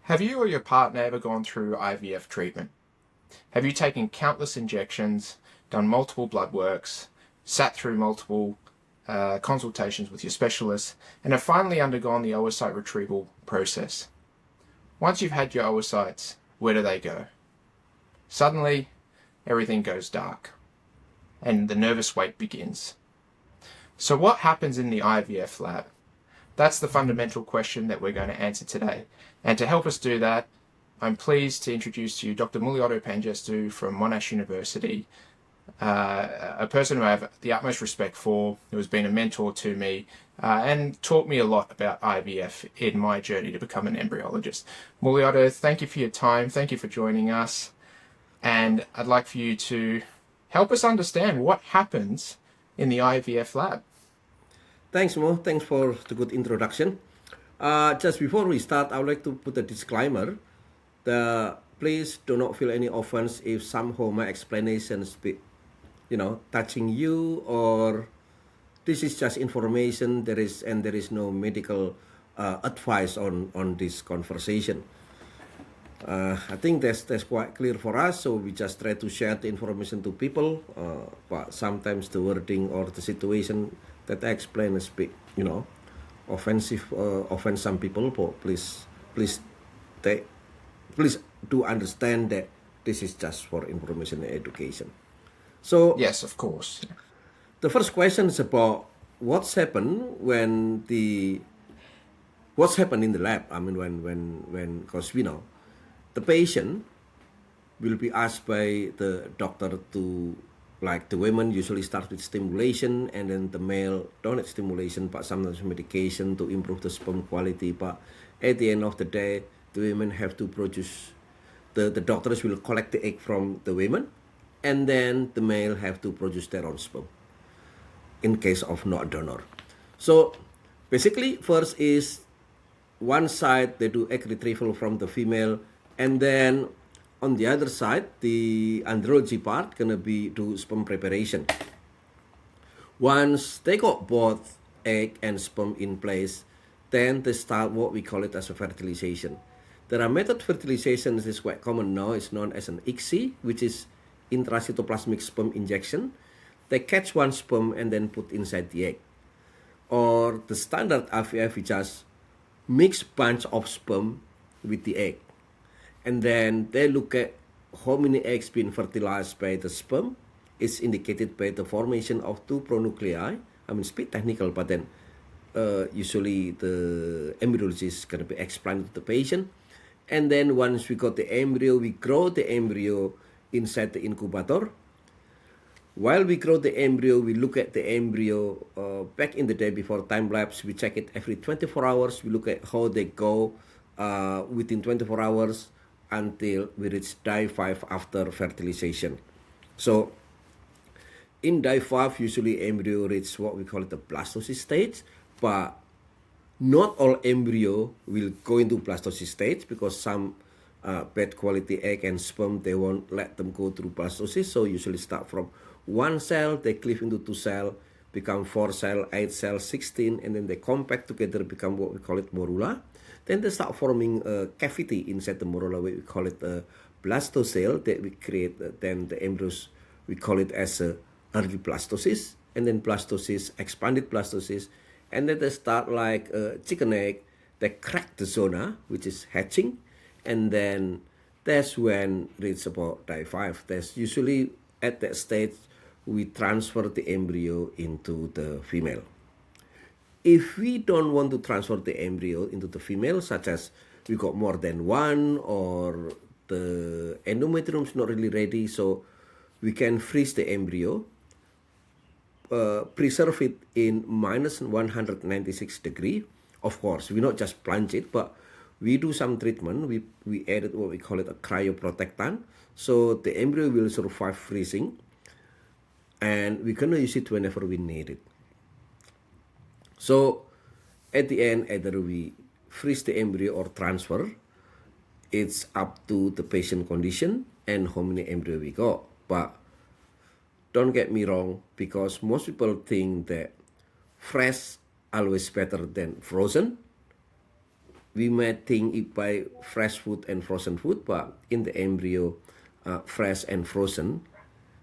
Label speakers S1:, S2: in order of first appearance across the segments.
S1: Have you or your partner ever gone through IVF treatment? Have you taken countless injections, done multiple blood works, sat through multiple consultations with your specialist, and have finally undergone the oocyte retrieval process? Once you've had your oocytes, where do they go? Suddenly, everything goes dark, and the nervous wait begins. So what happens in the IVF lab? That's the fundamental question that we're going to answer today. And to help us do that, I'm pleased to introduce to you Dr Mulyoto Pangestu from Monash University, a person who I have the utmost respect for, who has been a mentor to me and taught me a lot about IVF in my journey to become an embryologist. Mulyoto, thank you for your time. Thank you for joining us. And I'd like for you to help us understand what happens in the IVF lab.
S2: Thanks, Mo. Thanks for the good introduction. Just before we start, I would like to put a disclaimer. Please do not feel any offense if somehow my explanations be, touching you, or this is just information. There is no medical advice on this conversation. I think that's quite clear for us. So we just try to share the information to people, but sometimes the wording or the situation that I explain is bit, offensive, offend some people. But please do understand that this is just for information and education. So
S1: yes, of course.
S2: The first question is about what's happened in the lab. I mean, when because the patient will be asked by the doctor to, like the women usually start with stimulation, and then the male don't have stimulation, but sometimes medication to improve the sperm quality. But at the end of the day, the women have to produce, the doctors will collect the egg from the women, and then the male have to produce their own sperm in case of not donor. So basically, first is one side they do egg retrieval from the female, and then on the other side, the andrology part gonna be do sperm preparation. Once they got both egg and sperm in place, then they start what we call it as a fertilization. There are method fertilization that is quite common now. It's known as an ICSI, which is intracytoplasmic sperm injection. They catch one sperm and then put inside the egg. Or the standard IVF, we just mix bunch of sperm with the egg. And then they look at how many eggs being fertilized by the sperm. It's indicated by the formation of two pronuclei. I mean, it's a bit technical, but then usually the embryologist is going to be explained to the patient. And then once we got the embryo, we grow the embryo inside the incubator. While we grow the embryo, we look at the embryo. Back in the day before time lapse, we check it every 24 hours. We look at how they go within 24 hours until we reach day 5 after fertilization. So in day 5, usually embryo reach what we call it the blastocyst stage, but not all embryo will go into blastocyst stage, because some bad quality egg and sperm, they won't let them go through blastocyst. So usually start from one cell, they cleave into 2 cells, become 4 cells, 8 cells, 16, and then they compact together, become what we call it morula. Then they start forming a cavity inside the morula, we call it a blastocell, that we create. Then the embryos, we call it as a early blastocyst, and then blastocyst, expanded blastocyst, and then they start like a chicken egg. They crack the zona, which is hatching, and then that's when it's about day 5. That's usually at that stage we transfer the embryo into the female. If we don't want to transfer the embryo into the female, such as we got more than one, or the endometrium is not really ready, so we can freeze the embryo, preserve it in minus 196 degrees. Of course, we not just plunge it, but we do some treatment. We added what we call it a cryoprotectant, so the embryo will survive freezing, and we're gonna use it whenever we need it. So at the end, either we freeze the embryo or transfer. It's up to the patient condition and how many embryo we got. But don't get me wrong, because most people think that fresh always better than frozen. we might think it by fresh food and frozen food, but in the embryo, fresh and frozen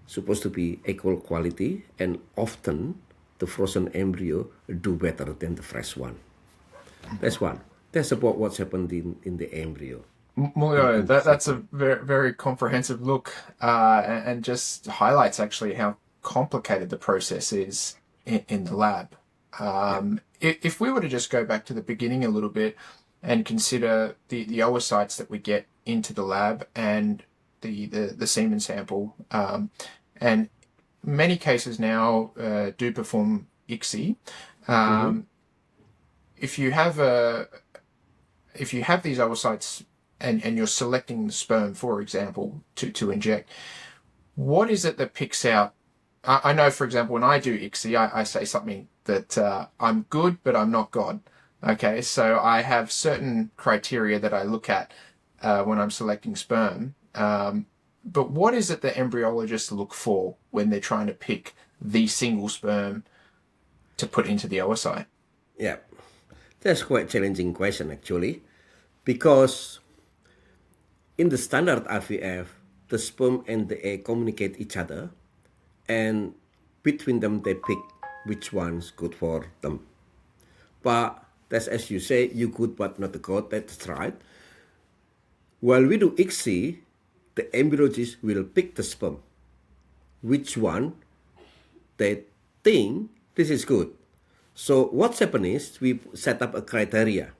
S2: supposed to be equal quality, and often the frozen embryo do better than the fresh one. That's one. That's about what's happened in the embryo.
S1: Mulyo, that's a very, very comprehensive look, and just highlights actually how complicated the process is in the lab. If we were to just go back to the beginning a little bit and consider the oocytes that we get into the lab and the semen sample, and many cases now do perform ICSI. If you have these oocytes and you're selecting the sperm, for example, to inject, what is it that picks out? I know, for example, when I do ICSI, I say something that I'm good, but I'm not God. Okay, so I have certain criteria that I look at when I'm selecting sperm. But what is it that embryologists look for when they're trying to pick the single sperm to put into the oocyte?
S2: Yeah, that's quite a challenging question actually, because in the standard IVF, the sperm and the egg communicate each other, and between them they pick which one's good for them. But that's, as you say, you good but not the God. That's right. While we do ICSI, the embryologist will pick the sperm, which one they think this is good. So what's happened is we set up a criteria.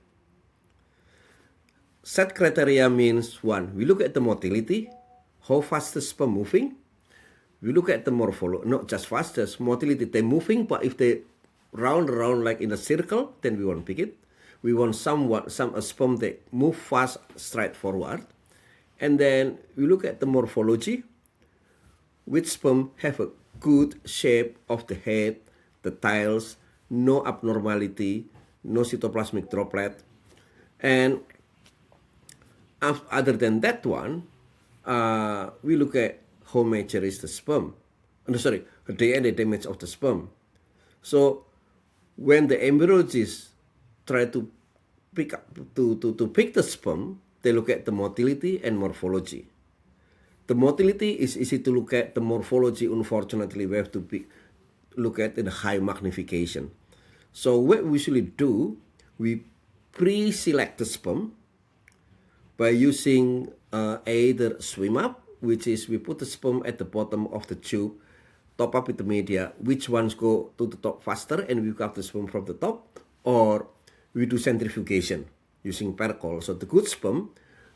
S2: Set criteria means one, we look at the motility, how fast the sperm moving. We look at the morphology, not just fastest, motility, they're moving, but if they round around like in a circle, then we won't pick it. We want a sperm that move fast, straight forward. And then we look at the morphology, which sperm have a good shape of the head, the tiles, no abnormality, no cytoplasmic droplet. And other than that one, we look at how mature is the sperm. The DNA damage of the sperm. So when the embryologists try to pick the sperm, they look at the motility and morphology. The motility is easy to look at. The morphology, unfortunately, we have to look at in high magnification. So what we usually do, we pre-select the sperm by using either swim up, which is we put the sperm at the bottom of the tube, top up with the media, which ones go to the top faster, and we cut the sperm from the top, or we do centrifugation using percol. So the good sperm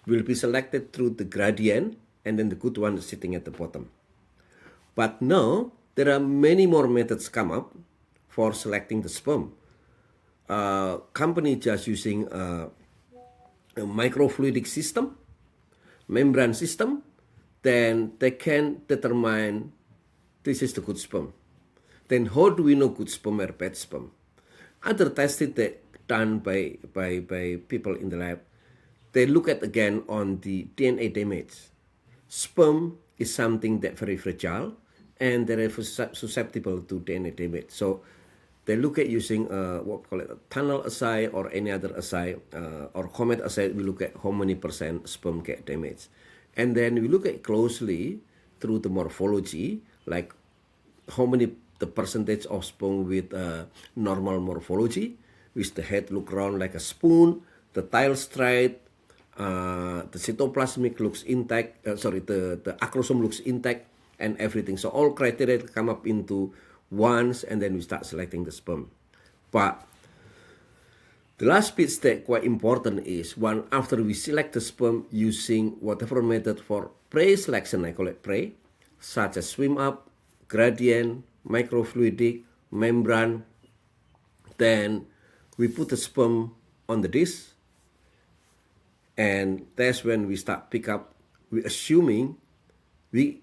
S2: will be selected through the gradient, and then the good one is sitting at the bottom. But now, there are many more methods come up for selecting the sperm. Company just using a microfluidic system, membrane system, then they can determine this is the good sperm. Then how do we know good sperm or bad sperm? Other tests that done by people in the lab, they look at again on the DNA damage. Sperm is something that very fragile and they're susceptible to DNA damage. So they look at using what we call it a tunnel assay or any other assay or comet assay. We look at how many % sperm get damaged. And then we look at closely through the morphology, like how many the percentage of sperm with normal morphology, which the head look round like a spoon, the tile straight, the cytoplasmic looks intact, the acrosome looks intact and everything. So all criteria come up into ones, and then we start selecting the sperm. But the last bit that quite important is one, after we select the sperm using whatever method for pre-selection, I call it pre, such as swim up, gradient, microfluidic, membrane, then we put the sperm on the dish, and that's when we start pick up. We assuming we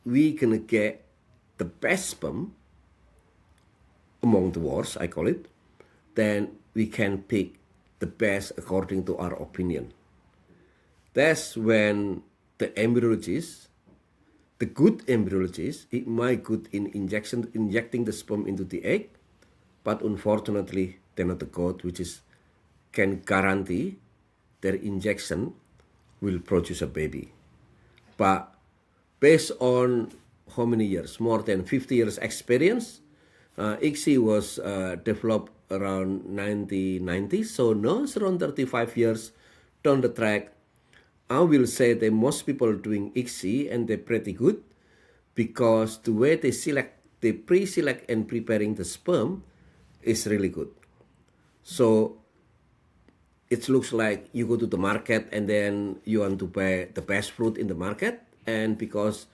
S2: gonna get the best sperm among the worst, I call it. Then we can pick the best according to our opinion. That's when the embryologist, the good embryologist, it might good in injecting the sperm into the egg, but unfortunately they're not the god, which is can guarantee their injection will produce a baby. But based on how many years, more than 50 years experience, ICSI was developed around 1990, so now it's around 35 years down the track. I will say that most people are doing ICSI and they're pretty good because the way they pre-select and preparing the sperm is really good. So it looks like you go to the market and then you want to buy the best fruit in the market, and because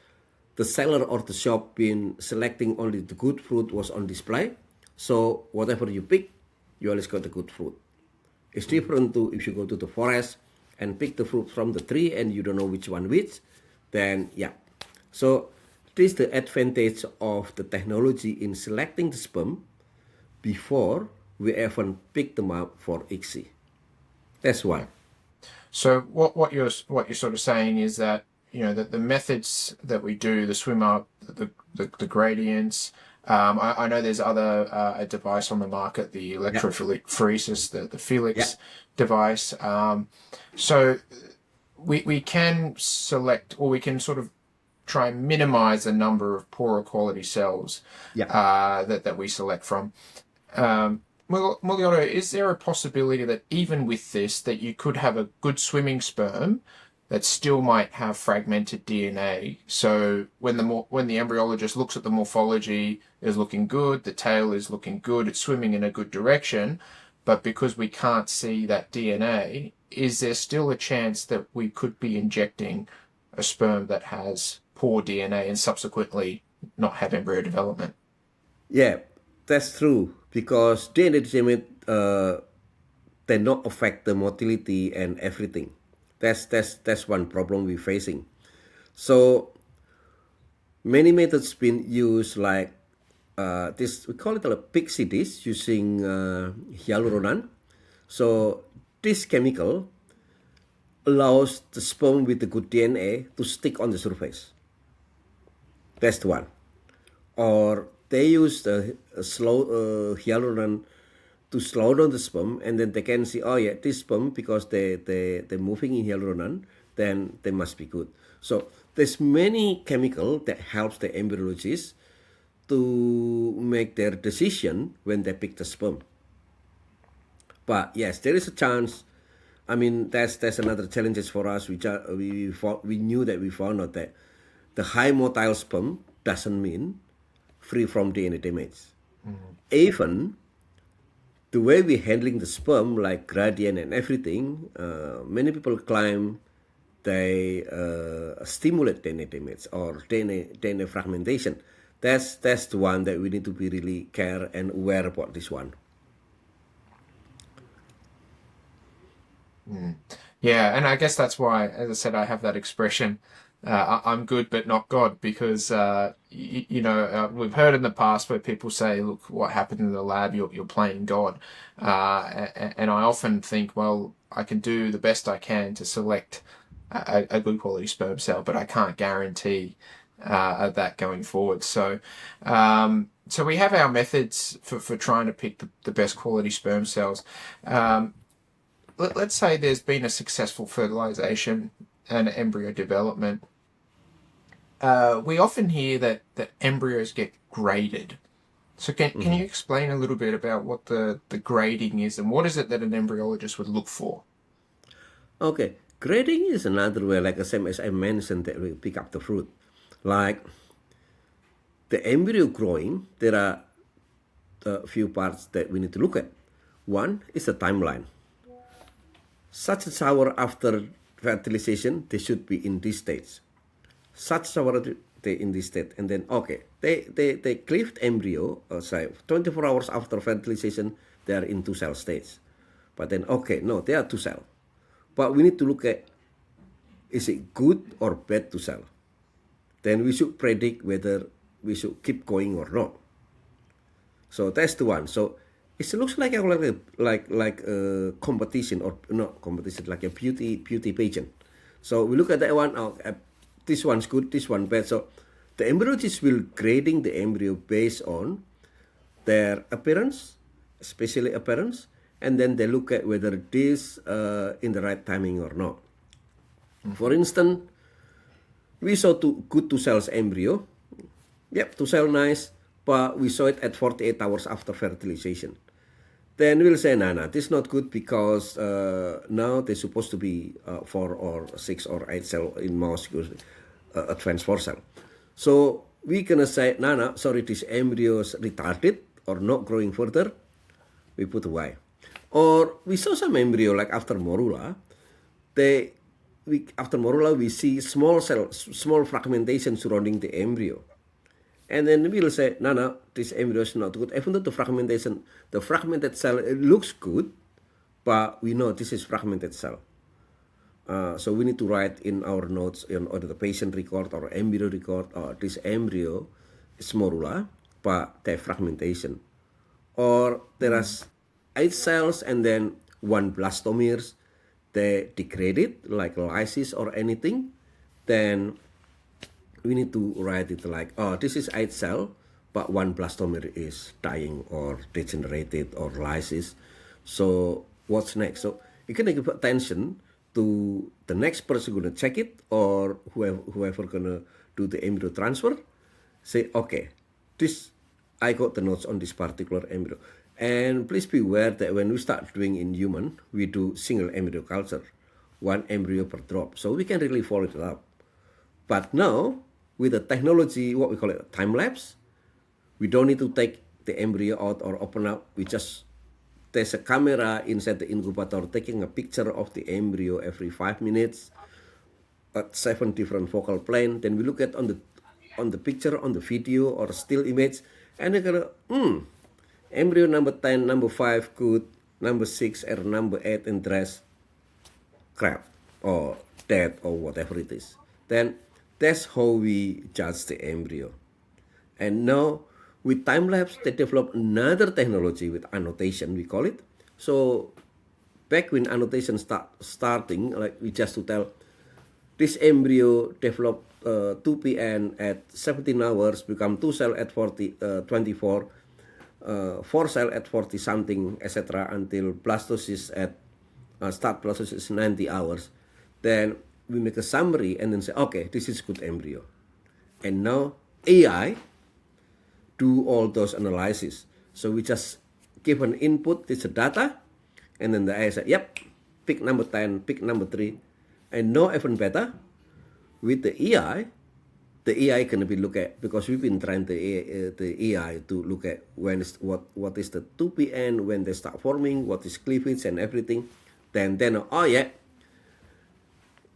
S2: the seller or the shop been selecting only the good fruit was on display, so whatever you pick, you always got the good fruit. It's different to if you go to the forest and pick the fruit from the tree and you don't know which one which, then yeah. So this is the advantage of the technology in selecting the sperm before we even pick them up for ICSI. That's why.
S1: So what you're sort of saying is that, you know, that the methods that we do, the swim up, the gradients. I know there's other a device on the market, the electrophoresis, the Felix device. So we can select, or we can sort of try and minimize the number of poorer quality cells that we select from. Mulyoto, is there a possibility that even with this, that you could have a good swimming sperm that still might have fragmented DNA? So when the embryologist looks at the morphology, is looking good, the tail is looking good, it's swimming in a good direction, but because we can't see that DNA, is there still a chance that we could be injecting a sperm that has poor DNA and subsequently not have embryo development?
S2: Yeah, that's true, because DNA damage they not affect the motility and everything. That's one problem we're facing. So many methods been used, like this, we call it a pixie dish using hyaluronan. So this chemical allows the sperm with the good DNA to stick on the surface. That's the one. Or they use the slow hyaluronan to slow down the sperm, and then they can see, oh yeah, this sperm, because they're moving in hyaluronan, then they must be good. So there's many chemical that helps the embryologists to make their decision when they pick the sperm. But yes, there is a chance. I mean, that's another challenges for us. We knew that we found out that the high motile sperm doesn't mean free from DNA damage. Even the way we're handling the sperm, like gradient and everything, many people claim they stimulate DNA damage or DNA fragmentation. That's the one that we need to be really care and aware about this one.
S1: Yeah, and I guess that's why, as I said, I have that expression, I'm good but not God, because we've heard in the past where people say, look, what happened in the lab, you're playing God. And I often think, well, I can do the best I can to select a good quality sperm cell, but I can't guarantee that going forward. So we have our methods for trying to pick the best quality sperm cells. Let's say there's been a successful fertilization and embryo development. We often hear that embryos get graded. So can you explain a little bit about what the grading is, and what is it that an embryologist would look for?
S2: Okay, grading is another way, like the same as I mentioned, that we pick up the fruit. Like the embryo growing, there are a few parts that we need to look at. One is the timeline. Such an hour after fertilization, they should be in this stage. Such an hour they in this state, and then okay, they cleaved embryo, say 24 hours after fertilization, they are in 2-cell stage. But then okay, no, they are 2-cell. But we need to look at, is it good or bad 2-cell? Then we should predict whether we should keep going or not. So that's the one. So it looks like a competition, or not competition, like a beauty pageant. So we look at that one. Oh, this one's good, this one bad. So the embryologist will grading the embryo based on their appearance, especially appearance, and then they look at whether this in the right timing or not. For instance, we saw good 2 cells embryo. Yep, 2 cell nice, but we saw it at 48 hours after fertilization. Then we'll say, no, this is not good because now they're supposed to be 4 or 6 or 8 cell in mouse, advanced 4 cell. So we're gonna say, no, sorry, this embryo is retarded or not growing further. We put away. Or we saw some embryo like after morula. After morula we see small fragmentation surrounding the embryo. And then we'll say, no, this embryo is not good. Even though the fragmented cell, it looks good, but we know this is fragmented cell. So we need to write in our notes, or the patient record or embryo record, this embryo is morula, but they have fragmentation. Or there are 8 cells and then 1 blastomeres, they degraded like lysis or anything, then we need to write it like, this is 8 cell, but 1 blastomere is dying or degenerated or lysis. So what's next? So you can give attention to the next person gonna check it, or whoever gonna do the embryo transfer. Say, okay, I got the notes on this particular embryo. And please be aware that when we start doing in human, we do single embryo culture, 1 embryo per drop. So we can really follow it up. But now, with the technology, what we call it, time lapse, we don't need to take the embryo out or open up. We just, there's a camera inside the incubator taking a picture of the embryo every 5 minutes at 7 different focal plane. Then we look at on the picture, on the video or still image, and we're gonna, embryo number 10, number 5 good, number 6 or number 8 and the rest crap or dead or whatever it is. Then that's how we judge the embryo. And now with time lapse, they develop another technology with annotation, we call it. So back when annotation starting, like we just to tell this embryo developed 2PN at 17 hours, become 2 cell at 24, 4 cell at 40 something, etc. until blastocyst at start blastocyst 90 hours. Then we make a summary and then say, okay, this is good embryo. And now AI do all those analysis. So we just give an input, this is data, and then the AI said, yep, pick number 10, pick number 3. And now even better, with the AI can be look at, because we've been trying the AI to look at what is the 2PN, when they start forming, what is cleavage and everything. Then oh yeah,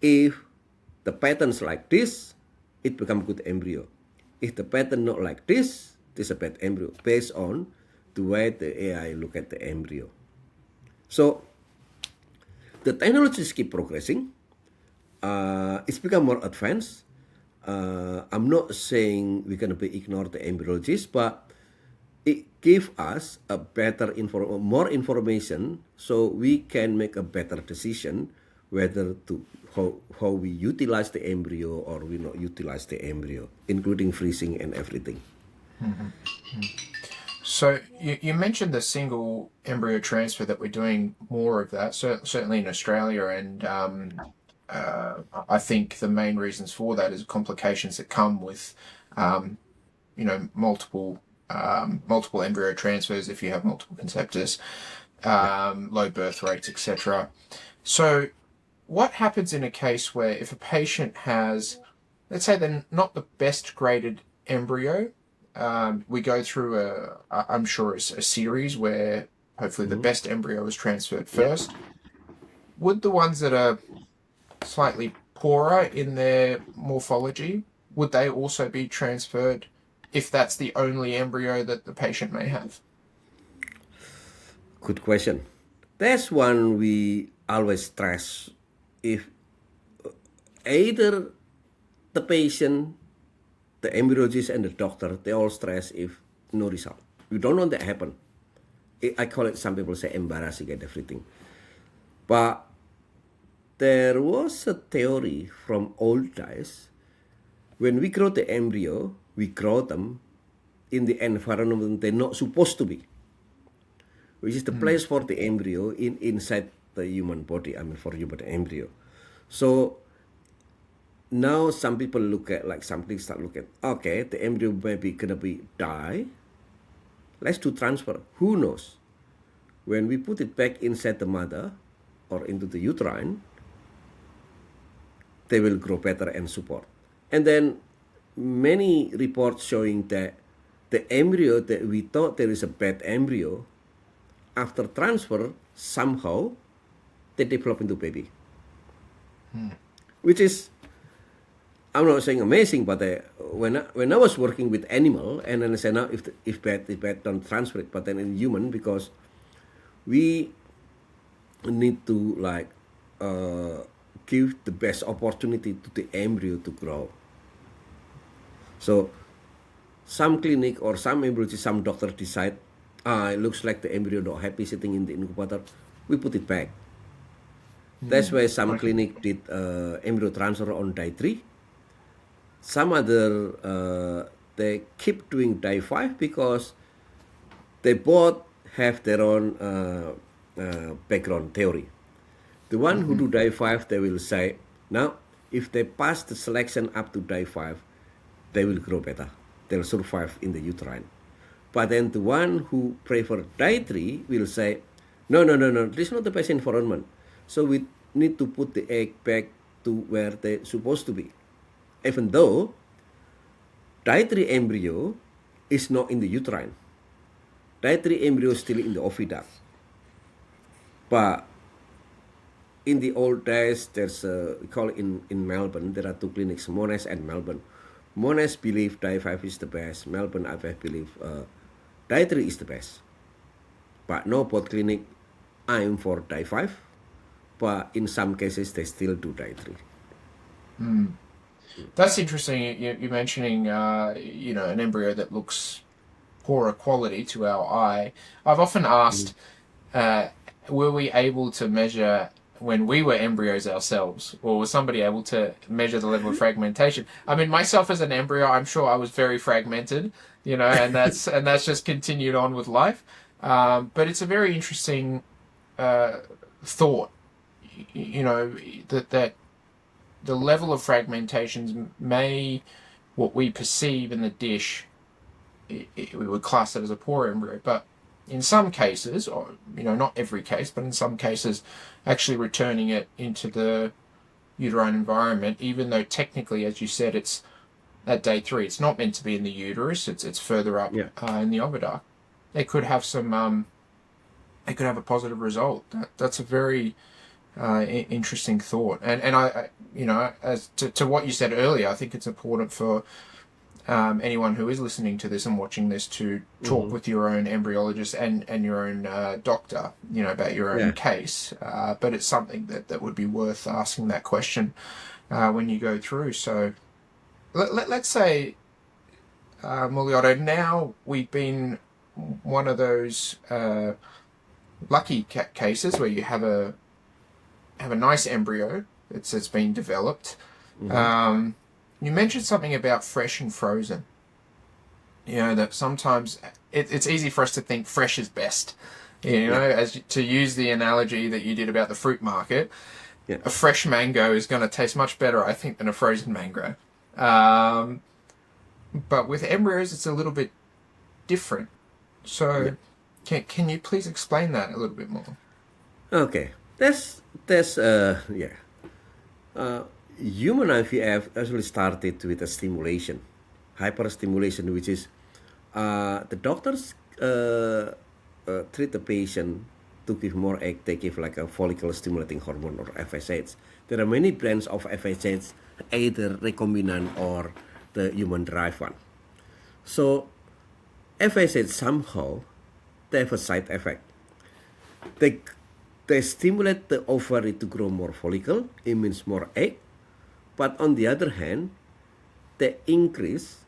S2: if the pattern's like this, it become good embryo. If the pattern not like this is a bad embryo, based on the way the AI look at the embryo. So the technologies keep progressing. It's become more advanced. I'm not saying we're going to be ignore the embryologists, but it gives us a better more information, so we can make a better decision whether to how we utilize the embryo or we not utilize the embryo, including freezing and everything.
S1: So you mentioned the single embryo transfer, that we're doing more of that, certainly in Australia, and I think the main reasons for that is complications that come with, multiple embryo transfers if you have multiple conceptors, low birth rates, etc. So what happens in a case where if a patient has, let's say they're not the best graded embryo, we go through I'm sure a series where hopefully the best embryo is transferred first. Would the ones that are slightly poorer in their morphology, would they also be transferred if that's the only embryo that the patient may have?
S2: Good question. That's one we always stress. If either the patient, the embryologist and the doctor, they all stress if no result. We don't want that happen. I call it, some people say embarrassing and everything. But there was a theory from old days. When we grow the embryo, we grow them in the environment they're not supposed to be. which is the place for the embryo inside the human body, I mean for human embryo. So now some people look at, like something start looking, okay, the embryo maybe gonna be die. Let's do transfer. Who knows? When we put it back inside the mother or into the uterine, they will grow better and support. And then many reports showing that the embryo that we thought there is a bad embryo, after transfer, somehow they develop into baby. Which is, I'm not saying amazing, but when I was working with animal, and then I said, now if bad, don't transfer it, but then in human, because we need to like give the best opportunity to the embryo to grow. So some clinic or some embryology, some doctor decide, it looks like the embryo not happy sitting in the incubator, we put it back. That's why some clinic did embryo transfer on day 3. Some other, they keep doing day 5 because they both have their own background theory. The one who do day 5, they will say, now, if they pass the selection up to day 5, they will grow better. They'll survive in the uterine. But then the one who prefer day 3 will say, no, this is not the best environment. So we need to put the egg back to where they're supposed to be. Even though day 3 embryo is not in the uterine. Day 3 embryo is still in the oviduct. But in the old days, there's we call it in Melbourne, there are 2 clinics, Monash and Melbourne. Monash believe day 5 is the best. Melbourne IVF believe day 3 is the best. But no, both clinic aim for day 5. But in some cases, they still do day 3.
S1: That's interesting. You're mentioning, an embryo that looks poorer quality to our eye. I've often asked, were we able to measure when we were embryos ourselves, or was somebody able to measure the level of fragmentation? I mean, myself as an embryo, I'm sure I was very fragmented, and that's just continued on with life. But it's a very interesting thought, that the level of fragmentations may, what we perceive in the dish, we would class it as a poor embryo, but in some cases, or not every case, but in some cases, actually returning it into the uterine environment, even though technically, as you said, it's at day 3, it's not meant to be in the uterus, it's further up in the oviduct. It could have it could have a positive result. That's a very interesting thought, and I as to what you said earlier, I think it's important for anyone who is listening to this and watching this to talk with your own embryologist and your own doctor, about your own case. But it's something that would be worth asking that question when you go through. So let's say, Mulyoto, now we've been one of those lucky cases where you have a nice embryo that's been developed. You mentioned something about fresh and frozen. That sometimes it's easy for us to think fresh is best. As to use the analogy that you did about the fruit market, a fresh mango is going to taste much better, I think, than a frozen mango. But with embryos, it's a little bit different. So, can you please explain that a little bit more?
S2: Okay, that's human IVF actually started with a stimulation, hyperstimulation, which is the doctors treat the patient to give more egg. They give like a follicle stimulating hormone, or FSH. There are many brands of FSH, either recombinant or the human derived one. So FSH somehow they have a side effect. They stimulate the ovary to grow more follicle. It means more egg. But on the other hand, they increase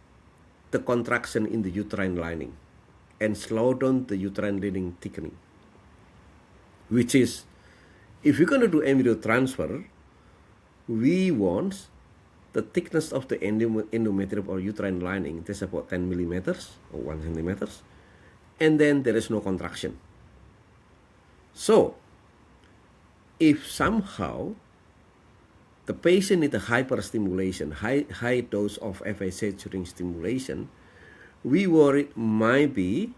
S2: the contraction in the uterine lining and slow down the uterine lining thickening. Which is, if you're going to do embryo transfer, we want the thickness of the endometrium or uterine lining, that's about 10 millimeters or 1 centimeters, and then there is no contraction. So, if somehow the patient needs a hyperstimulation, high dose of FSH during stimulation, we worry might be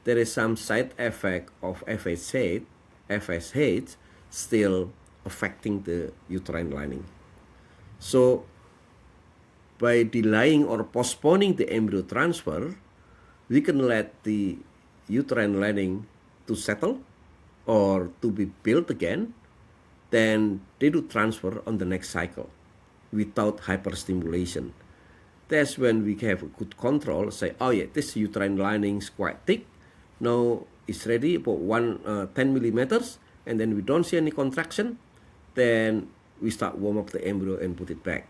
S2: there is some side effect of FSH still affecting the uterine lining. So by delaying or postponing the embryo transfer, we can let the uterine lining to settle or to be built again, then they do transfer on the next cycle without hyperstimulation. That's when we have a good control, say, oh yeah, this uterine lining is quite thick, now it's ready about 10 millimeters, and then we don't see any contraction, then we start warm up the embryo and put it back.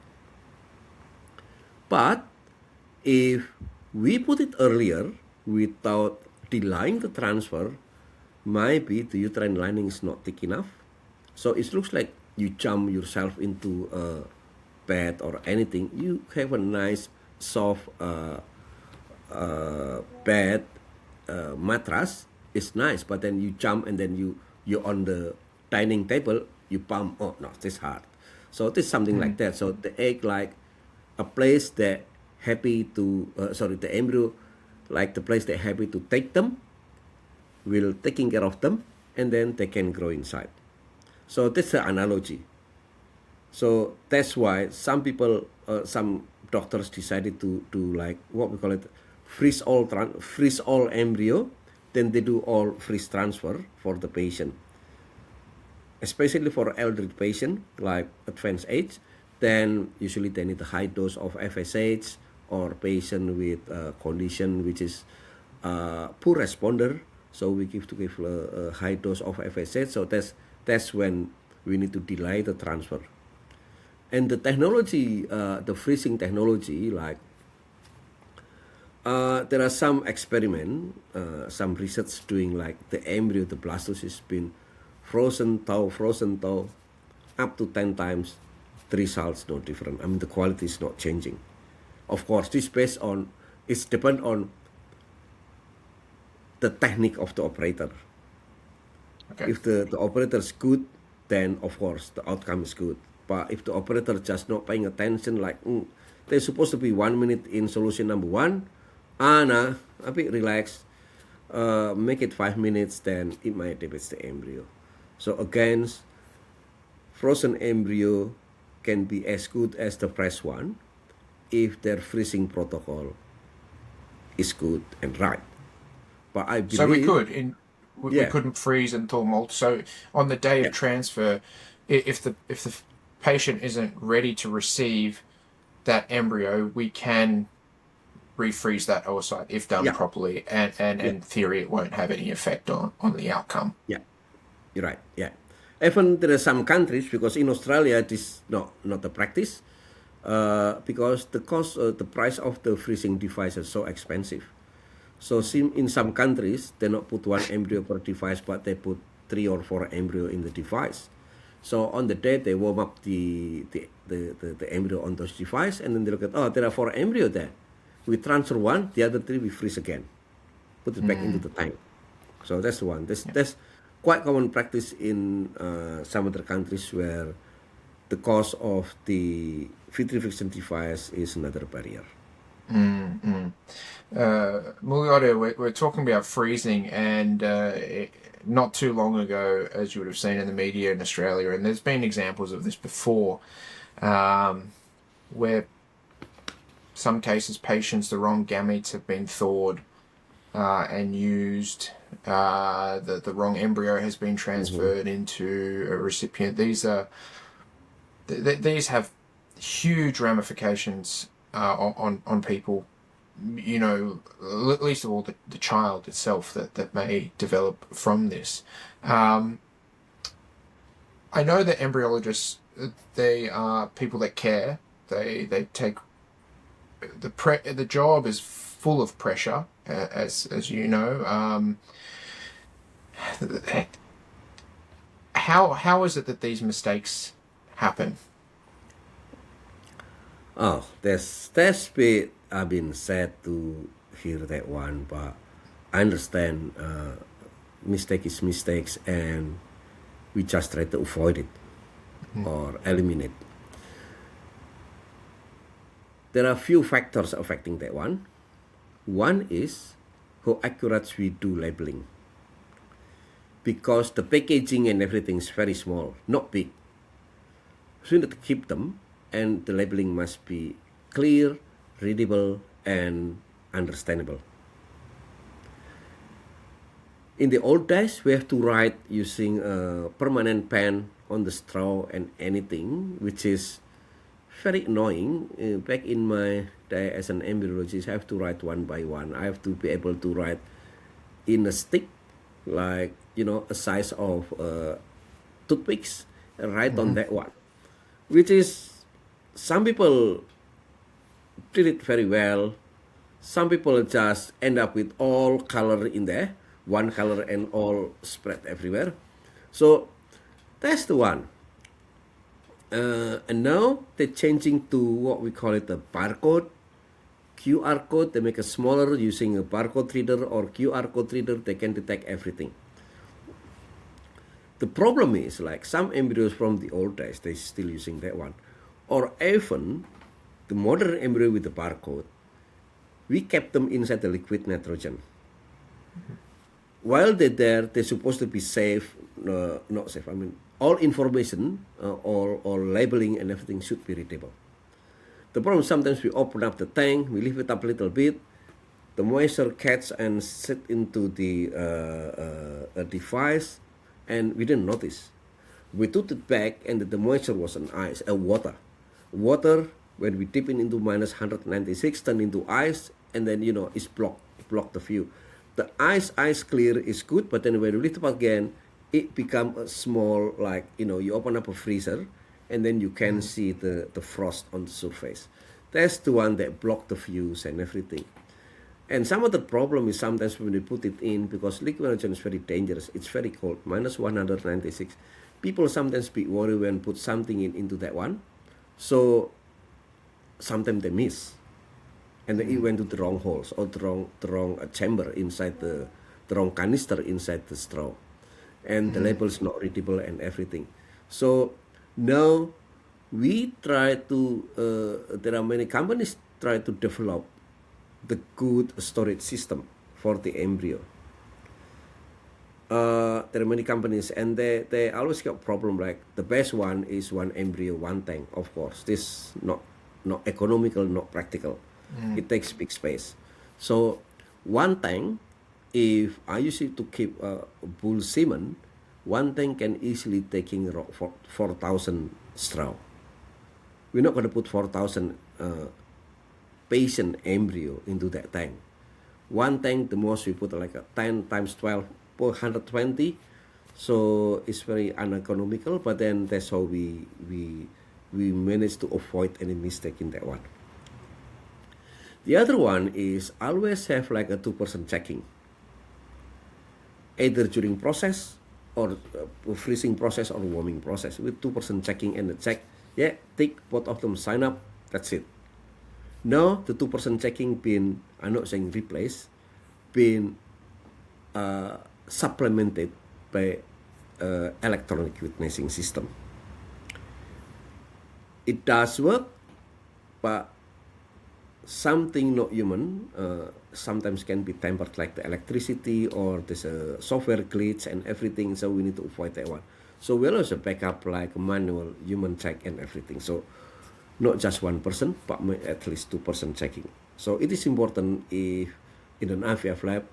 S2: But if we put it earlier without delaying the transfer, maybe the uterine lining is not thick enough. So it looks like you jump yourself into a bed or anything. You have a nice soft bed mattress. It's nice, but then you jump and then you're on the dining table. You bump. Oh no, this hard. So this is something like that. So the egg like a place that happy to the embryo like the place they're happy to take them, will taking care of them, and then they can grow inside. So that's the analogy. So that's why some people, some doctors decided to do like what we call it, freeze all embryo. Then they do all freeze transfer for the patient, especially for elderly patient like advanced age. Then usually they need a high dose of FSH, or patient with a condition which is poor responder. So we give a high dose of FSH. So that's when we need to delay the transfer. And the technology, the freezing technology, like there are some experiment, some research doing like the embryo, the blastocyst been frozen thaw, up to 10 times. The results not different. I mean, the quality is not changing. Of course, this based on, it's depend on the technique of the operator.
S1: Okay.
S2: If the operator is good, then of course the outcome is good. But if the operator just not paying attention, like they're supposed to be 1 minute in solution number 1, nah, a bit relaxed, make it 5 minutes, then it might damage the embryo. So again, frozen embryo can be as good as the fresh one if their freezing protocol is good and right. But I believe,
S1: so we couldn't freeze and thaw molt. So on the day of transfer, if the patient isn't ready to receive that embryo, we can refreeze that oocyte if done properly, and in theory it won't have any effect on the outcome.
S2: Yeah, you're right. Yeah, even there are some countries, because in Australia it is not the practice, because the price of the freezing device is so expensive. So in some countries they not put 1 embryo per device, but they put 3 or 4 embryo in the device. So on the day they warm up the embryo on those device, and then they look at, oh, there are 4 embryo there. We transfer 1, the other 3 we freeze again, put it back into the tank. So that's the one. That's quite common practice in some other countries where the cost of the vitrification device is another barrier.
S1: Mulyoto, we're talking about freezing, and not too long ago, as you would have seen in the media in Australia, and there's been examples of this before, where some cases patients, the wrong gametes have been thawed and used, the wrong embryo has been transferred into a recipient. These have huge ramifications on people, you know, least of all the child itself that may develop from this. I know that embryologists, they are people that care. They take the job is full of pressure, as you know. How is it that these mistakes happen?
S2: Oh, that's bit been sad to hear that one, but I understand mistake is mistakes, and we just try to avoid it or eliminate. There are few factors affecting that one. One is how accurate we do labeling, because the packaging and everything is very small, not big. So we need to keep them, and the labeling must be clear, readable, and understandable. In the old days, we have to write using a permanent pen on the straw and anything, which is very annoying. Back in my day as an embryologist, I have to write one by one. I have to be able to write in a stick, like, a size of toothpicks, and write on that one, which is, some people did it very well. Some people just end up with all color in there, one color and all spread everywhere. So that's the one. And now they're changing to what we call it a barcode, QR code. They make it smaller using a barcode reader or QR code reader. They can detect everything. The problem is, like, some embryos from the old days, they're still using that one. Or even the modern embryo with the barcode, we kept them inside the liquid nitrogen. While they're there, they're supposed to be safe, not safe. I mean, all information, all labeling and everything should be readable. The problem, sometimes we open up the tank, we leave it up a little bit, the moisture catch and sit into the device, and we didn't notice. We took it back, and the moisture was an ice, water. Water, when we dip it into minus 196, turn into ice, and then, it's blocked the view. The ice clear is good, but then when you lift it up again, it become a small, like, you open up a freezer, and then you can see the frost on the surface. That's the one that block the views and everything. And some of the problem is sometimes when you put it in, because liquid nitrogen is very dangerous, it's very cold, minus 196. People sometimes be worried when put something into that one. So sometimes they miss, and then it went to the wrong holes or the wrong chamber inside the wrong canister inside the straw, and the label is not readable and everything. So now we try to, there are many companies try to develop the good storage system for the embryo. There are many companies, and they always got problem, like the best one is one embryo, one tank. Of course, this not economical, not practical. It takes big space. So one tank, if I use it to keep bull semen, one tank can easily taking 4,000 straw. We're not going to put 4,000 patient embryo into that tank. One tank, the most we put like a 10 times 12, 120. So it's very uneconomical, but then that's how we manage to avoid any mistake in that one. The other one is always have like a 2% checking, either during process or freezing process or warming process, with 2% checking and the check. Yeah, tick, both of them sign up, that's it. Now the 2% checking been, I'm not saying replaced, been supplemented by electronic witnessing system. It does work, but something not human sometimes can be tampered, like the electricity or there's a software glitch and everything, so we need to avoid that one. So we'll also back up like manual human check and everything. So not just one person, but at least 2% checking. So it is important, if in an IVF lab,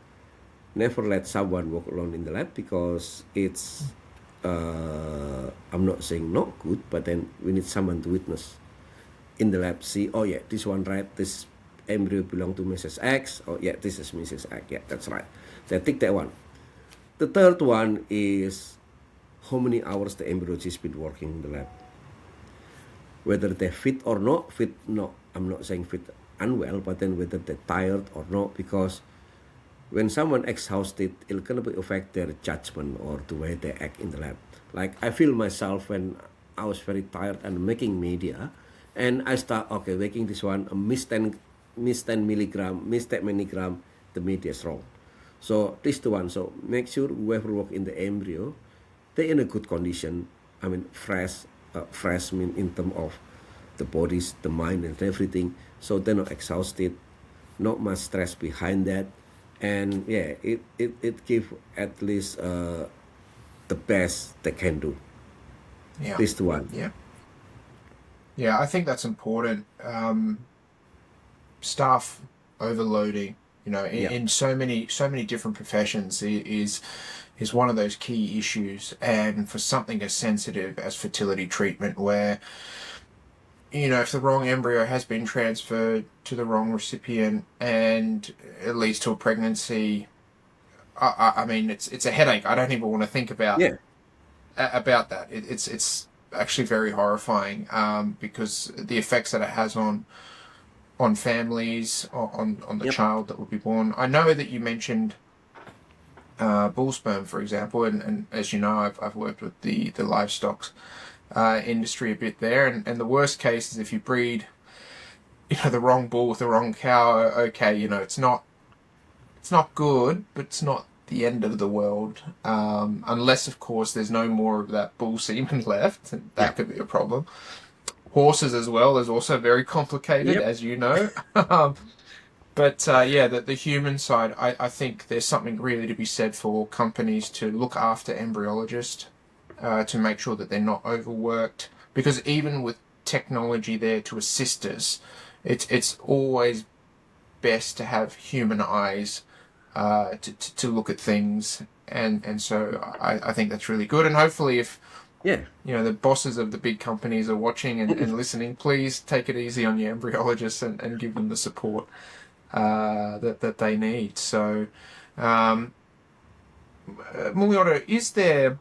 S2: never let someone work alone in the lab, because it's I'm not saying not good, but then we need someone to witness in the lab, see, oh yeah, this one right, this embryo belong to Mrs. X, oh yeah, this is Mrs. X, yeah, that's right. They take that one. The third one is how many hours the embryologist been working in the lab. Whether they're fit or not, fit, no, I'm not saying fit unwell, but then whether they're tired or not, because when someone exhausted, it's gonna affect their judgment or the way they act in the lab. Like I feel myself when I was very tired and making media, and I start, okay, making this one, miss 10 milligram, miss 10 milligram, the media is wrong. So this the one. So make sure whoever work in the embryo, they're in a good condition. I mean, fresh mean in terms of the bodies, the mind, and everything. So they're not exhausted, not much stress behind that, and yeah, it give at least the best they can do.
S1: Yeah.
S2: This the one.
S1: Yeah. Yeah, I think that's important. Staff overloading, in so many different professions is one of those key issues. And for something as sensitive as fertility treatment, where if the wrong embryo has been transferred to the wrong recipient and it leads to a pregnancy, I mean, it's a headache. I don't even want to think about that. It's actually very horrifying, because the effects that it has on families, on the child that will be born. I know that you mentioned bull sperm, for example, and as you know, I've worked with the livestock industry a bit there, and the worst case is if you breed the wrong bull with the wrong cow. Okay, it's not good, but it's not the end of the world, unless of course there's no more of that bull semen left. That could be a problem. Horses as well is also very complicated, as you know. But the human side, I think there's something really to be said for companies to look after embryologists, to make sure that they're not overworked, because even with technology there to assist us, it's always best to have human eyes to look at things, and so I think that's really good. And hopefully if the bosses of the big companies are watching and listening, please take it easy on your embryologists and give them the support that they need. So Mulyoto,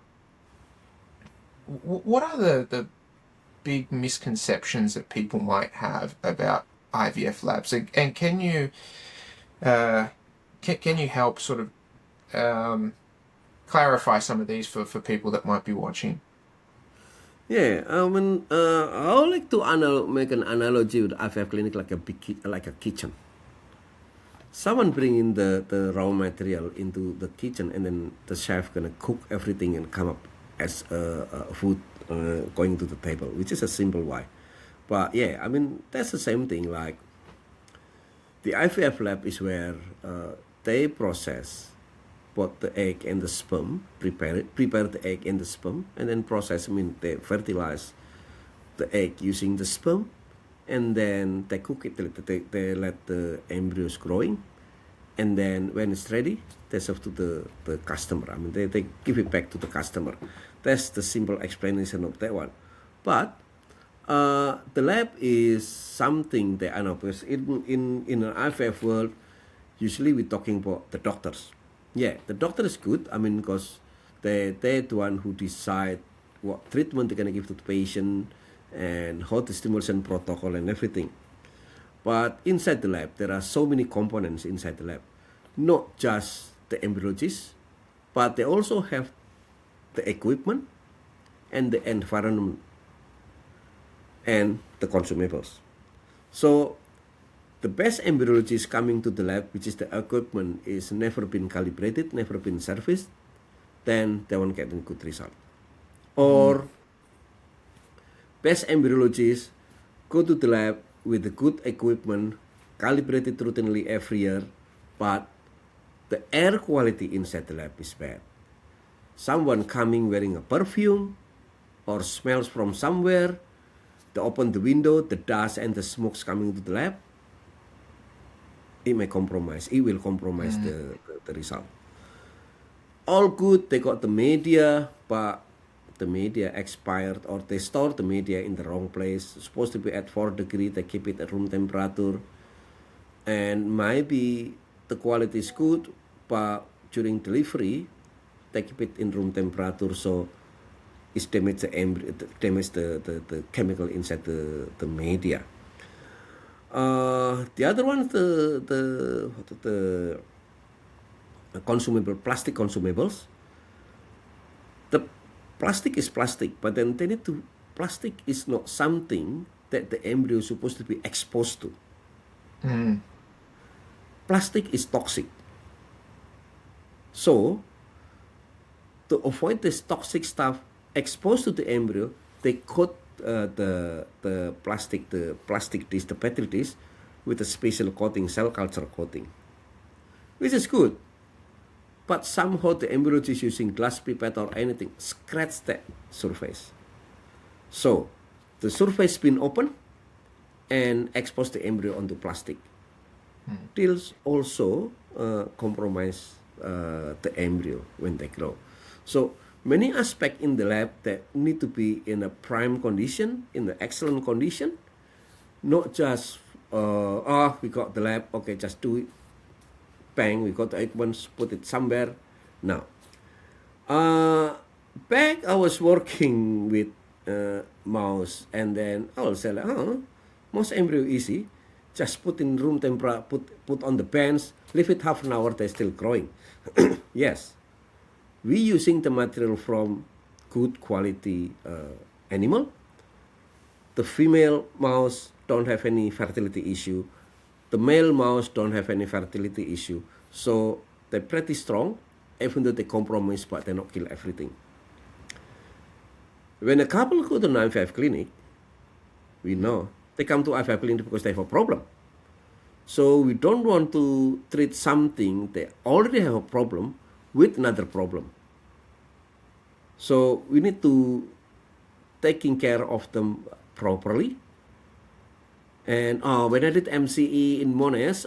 S1: what are the big misconceptions that people might have about IVF labs, and can you help sort of clarify some of these for people that might be watching?
S2: Yeah, I mean, I would like to make an analogy with IVF clinic like a kitchen. Someone bring in the raw material into the kitchen, and then the chef gonna cook everything and come up as a food going to the table, which is a simple way. But yeah, I mean, that's the same thing. Like the IVF lab is where they process both the egg and the sperm, prepare the egg and the sperm, and then process. I mean, they fertilize the egg using the sperm, and then they cook it. They let the embryos growing, and then when it's ready, they serve to the customer. I mean, they give it back to the customer. That's the simple explanation of that one. But the lab is something that I know, because in an IVF world, usually we're talking about the doctors. Yeah, the doctor is good. I mean, because they're the one who decide what treatment they're gonna give to the patient and how the stimulation protocol and everything. But inside the lab, there are so many components inside the lab. Not just the embryologists, but they also have the equipment and the environment and the consumables. So the best embryologist coming to the lab, which is the equipment, is never been calibrated, never been serviced, then they won't get a good result. Or best embryologists go to the lab with the good equipment, calibrated routinely every year, but the air quality inside the lab is bad. Someone coming wearing a perfume or smells from somewhere, they open the window, the dust and the smoke's coming to the lab, it will compromise the result. All good, they got the media, but the media expired, or they store the media in the wrong place. It's supposed to be at 4 degrees, they keep it at room temperature, and maybe the quality is good, but during delivery they keep it in room temperature, so it's damage the chemical inside the media. The other one is the consumable, plastic consumables. The plastic is plastic, but then plastic is not something that the embryo is supposed to be exposed to. Plastic is toxic. So to avoid this toxic stuff exposed to the embryo, they coat the plastic dish, the petri dish, with a special coating, cell culture coating, which is good. But somehow the embryologist using glass pipette or anything scratch that surface. So the surface been open and expose the embryo onto plastic. Tills also compromise the embryo when they grow. So many aspects in the lab that need to be in a prime condition, in the excellent condition, not just we got the lab, okay, just do it, bang, we got the equipment, put it somewhere. Now, back I was working with mouse, and then I was like, mouse embryo easy, just put in room temperature, put on the bench, leave it half an hour, they're still growing. Yes, we using the material from good quality animal. The female mouse don't have any fertility issue. The male mouse don't have any fertility issue. So they're pretty strong, even though they compromise, but they not kill everything. When a couple go to an IVF clinic, we know they come to IVF clinic because they have a problem. So we don't want to treat something they already have a problem with another problem. So we need to taking care of them properly. And when I did MCE in Monash,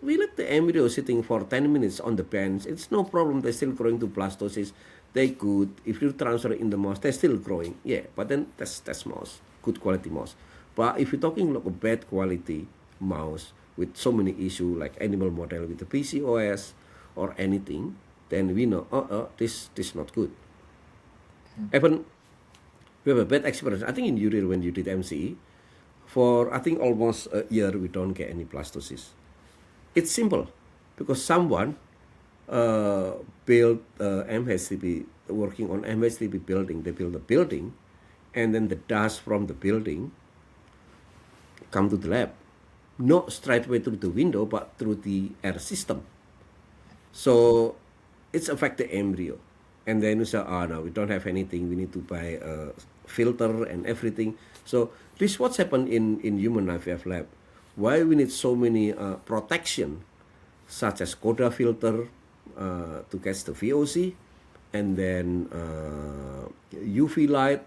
S2: we let the embryo sitting for 10 minutes on the bench. It's no problem. They're still growing to blastocyst. They good. If you transfer in the mouse, they're still growing. Yeah, but then that's mouse, good quality mouse. But if you're talking like a bad quality mouse with so many issues like animal model with the PCOS or anything, then we know, this not good. Even we have a bad experience. I think in Uriel when you did MCE, for I think almost a year we don't get any blastocyst. It's simple because someone built MHCP, working on MHCP building. They build a building, and then the dust from the building come to the lab, not straight away through the window, but through the air system. So it's affect the embryo. And then we say, no, we don't have anything. We need to buy a filter and everything. So this is what's happened in human IVF lab. Why we need so many protection, such as CODA filter to catch the VOC, and then UV light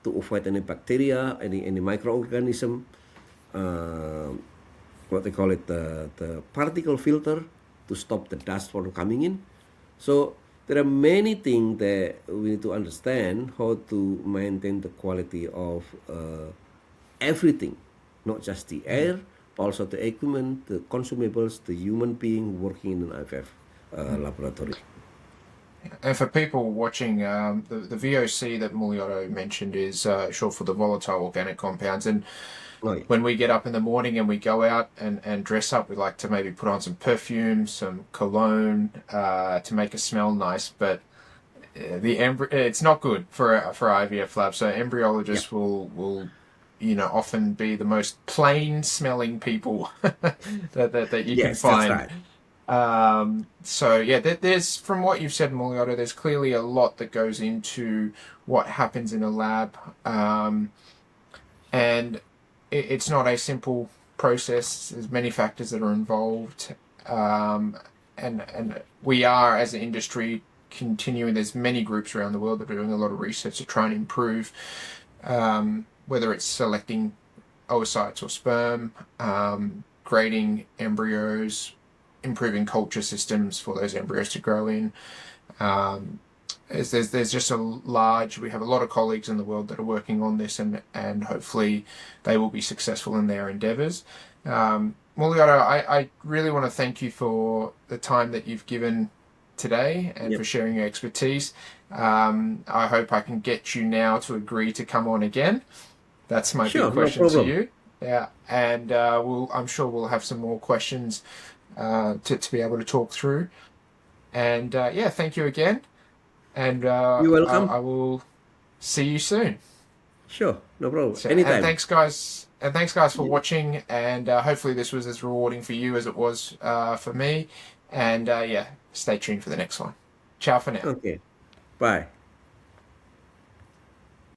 S2: to avoid any bacteria, any microorganism. What they call it, the particle filter to stop the dust from coming in. So there are many things that we need to understand how to maintain the quality of everything, not just the air, but also the equipment, the consumables, the human being working in an IVF laboratory.
S1: And for people watching, the VOC that Mulyoto mentioned is short for the volatile organic compounds. And when we get up in the morning and we go out and dress up, we like to maybe put on some perfume, some cologne to make us smell nice. But it's not good for IVF labs. So embryologists will often be the most plain smelling people that you can find.
S2: That's right.
S1: So yeah, there's, from what you've said, Mulyoto, there's clearly a lot that goes into what happens in a lab, and it's not a simple process. There's many factors that are involved, and we are, as an industry, continuing. There's many groups around the world that are doing a lot of research to try and improve, whether it's selecting oocytes or sperm, grading embryos, improving culture systems for those embryos to grow in. There's just we have a lot of colleagues in the world that are working on this, and hopefully they will be successful in their endeavors. Mulyoto, I really want to thank you for the time that you've given today and for sharing your expertise. I hope I can get you now to agree to come on again. That's my big question to you. Yeah, and I'm sure we'll have some more questions to be able to talk through. And thank you again. And
S2: you're welcome.
S1: I will see you soon.
S2: Sure, no problem.
S1: So,
S2: Anytime.
S1: And thanks, guys, for watching. And hopefully this was as rewarding for you as it was for me. And stay tuned for the next one. Ciao for now.
S2: Okay. Bye.